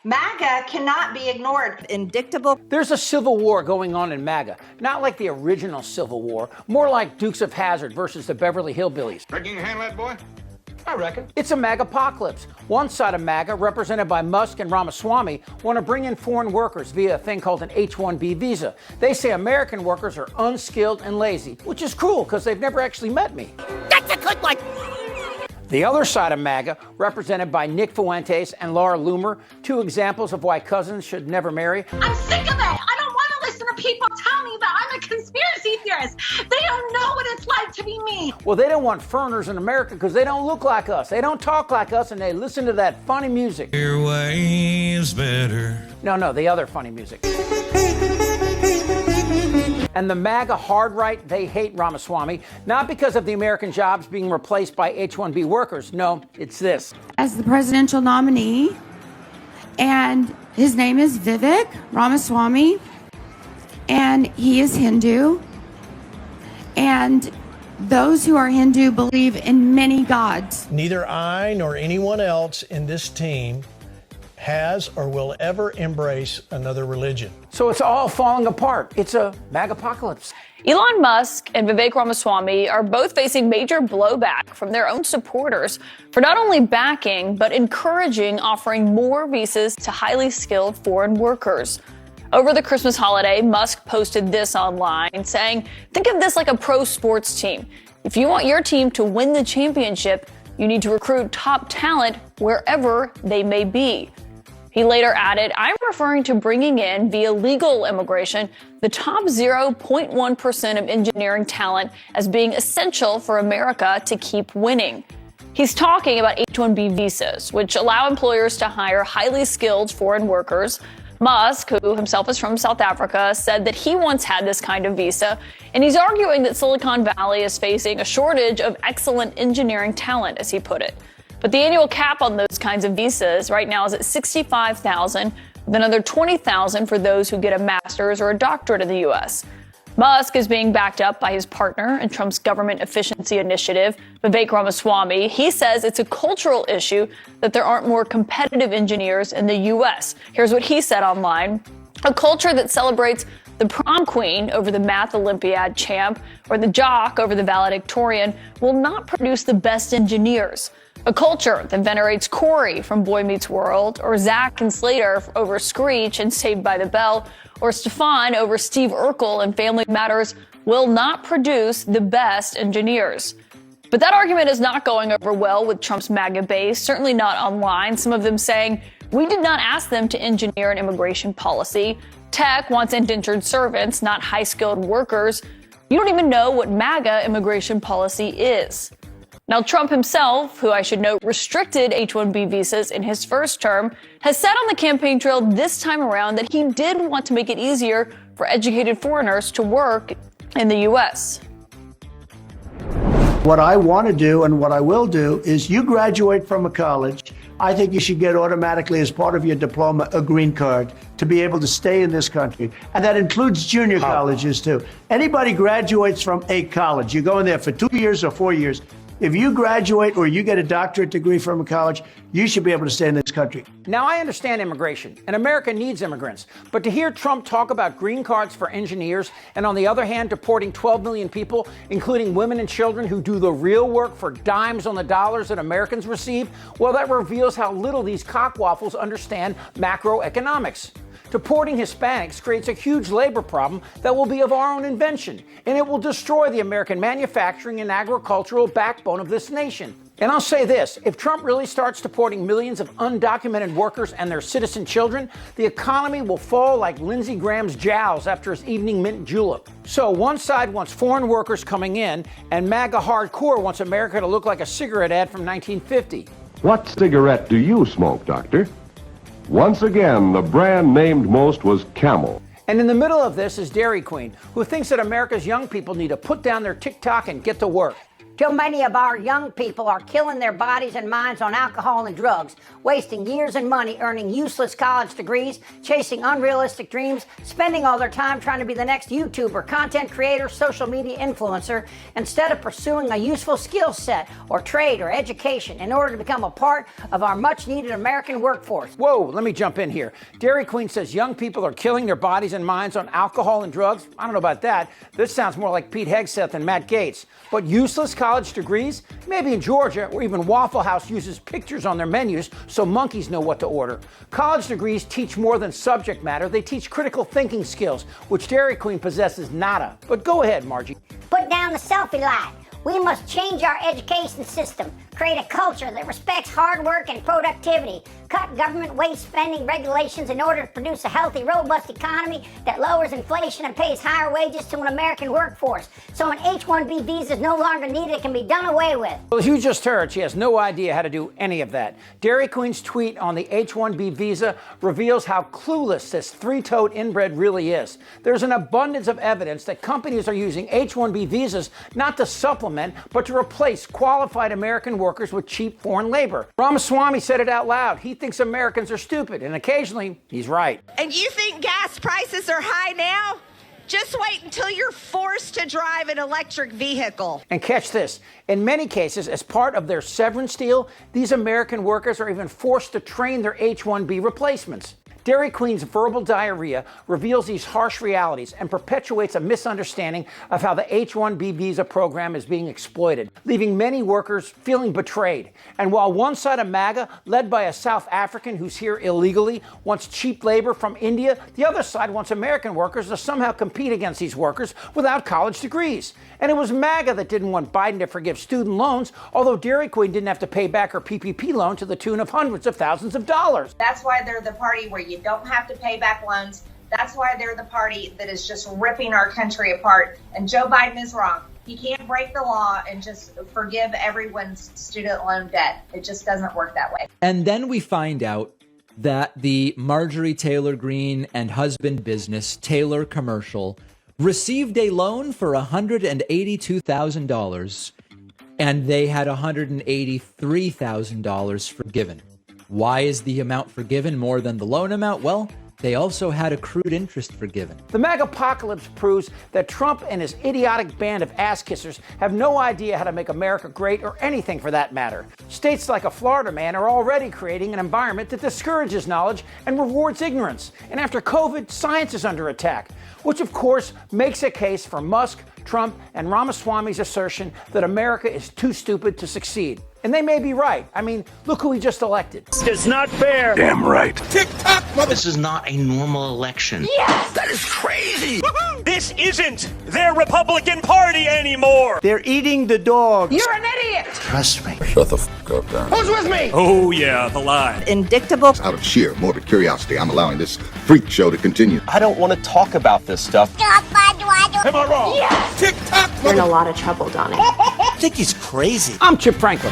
MAGA cannot be ignored. Indictable. There's a civil war going on in MAGA, not like the original Civil War, more like Dukes of Hazzard versus the Beverly Hillbillies. Reckon you can handle that, boy? I reckon. It's a MAGA-apocalypse. One side of MAGA, represented by Musk and Ramaswamy, want to bring in foreign workers via a thing called an H-1B visa. They say American workers are unskilled and lazy, which is cruel because they've never actually met me. That's a good one. The other side of MAGA, represented by Nick Fuentes and Laura Loomer, two examples of why cousins should never marry. I'm sick of it. I don't want to listen to people tell me that I'm a conspiracy theorist. They don't know what it's like to be me. Well, they don't want foreigners in America because they don't look like us. They don't talk like us, and they listen to that funny music. Your way is better. No, the other funny music. And the MAGA hard right, they hate Ramaswamy, not because of the American jobs being replaced by H-1B workers. No, it's this. As the presidential nominee, and his name is Vivek Ramaswamy, and he is Hindu. And those who are Hindu believe in many gods. Neither I nor anyone else in this team has or will ever embrace another religion. So it's all falling apart. It's a MAGA-apocalypse. Elon Musk and Vivek Ramaswamy are both facing major blowback from their own supporters for not only backing, but encouraging offering more visas to highly skilled foreign workers. Over the Christmas holiday, Musk posted this online saying, think of this like a pro sports team. If you want your team to win the championship, you need to recruit top talent wherever they may be. He later added, I'm referring to bringing in, via legal immigration, the top 0.1% of engineering talent as being essential for America to keep winning. He's talking about H-1B visas, which allow employers to hire highly skilled foreign workers. Musk, who himself is from South Africa, said that he once had this kind of visa, and he's arguing that Silicon Valley is facing a shortage of excellent engineering talent, as he put it. But the annual cap on those kinds of visas right now is at $65,000, with another $20,000 for those who get a master's or a doctorate in the U.S. Musk is being backed up by his partner in Trump's government efficiency initiative, Vivek Ramaswamy. He says it's a cultural issue that there aren't more competitive engineers in the U.S. Here's what he said online. A culture that celebrates the prom queen over the math Olympiad champ or the jock over the valedictorian will not produce the best engineers. A culture that venerates Corey from Boy Meets World, or Zach and Slater over Screech and Saved by the Bell, or Stefan over Steve Urkel in Family Matters will not produce the best engineers. But that argument is not going over well with Trump's MAGA base, certainly not online. Some of them saying, we did not ask them to engineer an immigration policy. Tech wants indentured servants, not high-skilled workers. You don't even know what MAGA immigration policy is. Now, Trump himself, who I should note restricted H-1B visas in his first term, has said on the campaign trail this time around that he did want to make it easier for educated foreigners to work in the U.S. What I want to do and what I will do is you graduate from a college, I think you should get automatically as part of your diploma a green card to be able to stay in this country. And that includes junior colleges too. Anybody graduates from a college, you go in there for 2 years or 4 years. If you graduate or you get a doctorate degree from a college, you should be able to stay in this country. Now, I understand immigration, and America needs immigrants. But to hear Trump talk about green cards for engineers, and on the other hand, deporting 12 million people, including women and children who do the real work for dimes on the dollars that Americans receive, well, that reveals how little these cockwaffles understand macroeconomics. Deporting Hispanics creates a huge labor problem that will be of our own invention, and it will destroy the American manufacturing and agricultural backbone of this nation. And I'll say this, if Trump really starts deporting millions of undocumented workers and their citizen children, the economy will fall like Lindsey Graham's jowls after his evening mint julep. So one side wants foreign workers coming in, and MAGA hardcore wants America to look like a cigarette ad from 1950. What cigarette do you smoke, Doctor? Once again, the brand named most was Camel. And in the middle of this is Dairy Queen, who thinks that America's young people need to put down their TikTok and get to work. Too many of our young people are killing their bodies and minds on alcohol and drugs, wasting years and money earning useless college degrees, chasing unrealistic dreams, spending all their time trying to be the next YouTuber, content creator, social media influencer, instead of pursuing a useful skill set or trade or education in order to become a part of our much-needed American workforce. Whoa, let me jump in here. Dairy Queen says young people are killing their bodies and minds on alcohol and drugs. I don't know about that. This sounds more like Pete Hegseth and Matt Gaetz. But useless college degrees? Maybe in Georgia, where even Waffle House uses pictures on their menus so monkeys know what to order. College degrees teach more than subject matter. They teach critical thinking skills, which Dairy Queen possesses nada. But go ahead, Margie. Put down the selfie lie. We must change our education system, create a culture that respects hard work and productivity, cut government waste spending regulations in order to produce a healthy, robust economy that lowers inflation and pays higher wages to an American workforce. So an H-1B visa is no longer needed, it can be done away with. Well, as you just heard, she has no idea how to do any of that. Dairy Queen's tweet on the H-1B visa reveals how clueless this three-toed inbred really is. There's an abundance of evidence that companies are using H-1B visas not to supplement, but to replace qualified American workers with cheap foreign labor. Ramaswamy said it out loud. He thinks Americans are stupid, and occasionally, he's right. And you think gas prices are high now? Just wait until you're forced to drive an electric vehicle. And catch this. In many cases, as part of their severance deal, these American workers are even forced to train their H-1B replacements. Dairy Queen's verbal diarrhea reveals these harsh realities and perpetuates a misunderstanding of how the H-1B visa program is being exploited, leaving many workers feeling betrayed. And while one side of MAGA, led by a South African who's here illegally, wants cheap labor from India, the other side wants American workers to somehow compete against these workers without college degrees. And it was MAGA that didn't want Biden to forgive student loans, although Dairy Queen didn't have to pay back her PPP loan to the tune of hundreds of thousands of dollars. That's why they're the party where you don't have to pay back loans. That's why they're the party that is just ripping our country apart. And Joe Biden is wrong. He can't break the law and just forgive everyone's student loan debt. It just doesn't work that way. And then we find out that the Marjorie Taylor Greene and husband business, Taylor Commercial, received a loan for $182,000, and they had $183,000 forgiven. Why is the amount forgiven more than the loan amount? Well, they also had accrued interest forgiven. The MAGA apocalypse proves that Trump and his idiotic band of ass-kissers have no idea how to make America great, or anything for that matter. States like a Florida man are already creating an environment that discourages knowledge and rewards ignorance. And after COVID, science is under attack, which of course makes a case for Musk, Trump, and Ramaswamy's assertion that America is too stupid to succeed. And they may be right. I mean, look who we just elected. It's not fair. Damn right. Tick-tock, mother. This is not a normal election. Yes! That is crazy. This isn't their Republican Party anymore. They're eating the dog. You're an idiot. Trust me. Shut the fuck up, Dan. Who's with me? Oh, yeah, the lie. Indictable. Out of sheer morbid curiosity, I'm allowing this freak show to continue. I don't want to talk about this stuff. Am I wrong? Yes! Tick-tock, You're in a lot of trouble, Donna. I think he's crazy. I'm Chip Franklin.